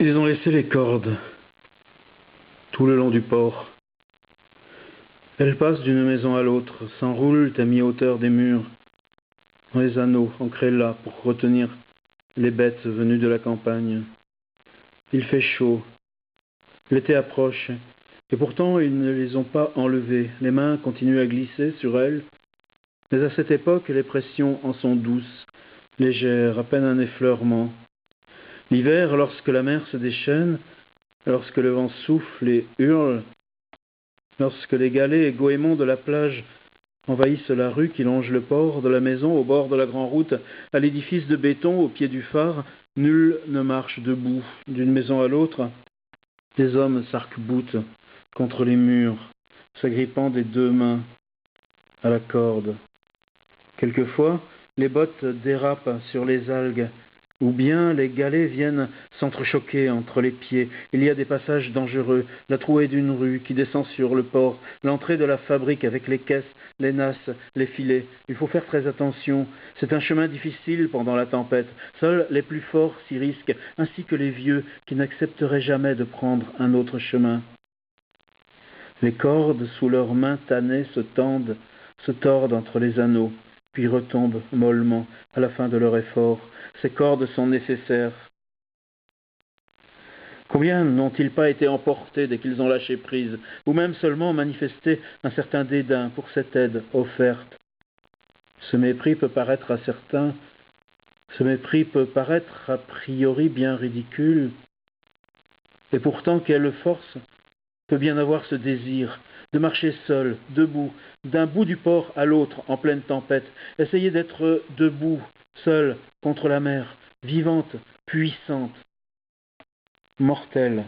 Ils ont laissé les cordes tout le long du port. Elles passent d'une maison à l'autre, s'enroulent à mi-hauteur des murs, dans les anneaux ancrés là pour retenir les bêtes venues de la campagne. Il fait chaud, l'été approche, et pourtant ils ne les ont pas enlevées. Les mains continuent à glisser sur elles, mais à cette époque les pressions en sont douces, légères, à peine un effleurement. L'hiver, lorsque la mer se déchaîne, lorsque le vent souffle et hurle, lorsque les galets et goémons de la plage envahissent la rue qui longe le port, de la maison au bord de la grande route à l'édifice de béton au pied du phare, nul ne marche debout. D'une maison à l'autre, des hommes s'arc-boutent contre les murs, s'agrippant des deux mains à la corde. Quelquefois, les bottes dérapent sur les algues, ou bien les galets viennent s'entrechoquer entre les pieds. Il y a des passages dangereux, la trouée d'une rue qui descend sur le port, l'entrée de la fabrique avec les caisses, les nasses, les filets. Il faut faire très attention. C'est un chemin difficile pendant la tempête. Seuls les plus forts s'y risquent, ainsi que les vieux qui n'accepteraient jamais de prendre un autre chemin. Les cordes, sous leurs mains tannées, se tordent entre les anneaux, puis retombent mollement à la fin de leur effort. Ces cordes sont nécessaires. Combien n'ont-ils pas été emportés dès qu'ils ont lâché prise, ou même seulement manifesté un certain dédain pour cette aide offerte? Ce mépris peut paraître a priori bien ridicule, et pourtant quelle force peut bien avoir ce désir de marcher seul, debout, d'un bout du port à l'autre en pleine tempête, essayer d'être debout, seul, contre la mer, vivante, puissante, mortelle.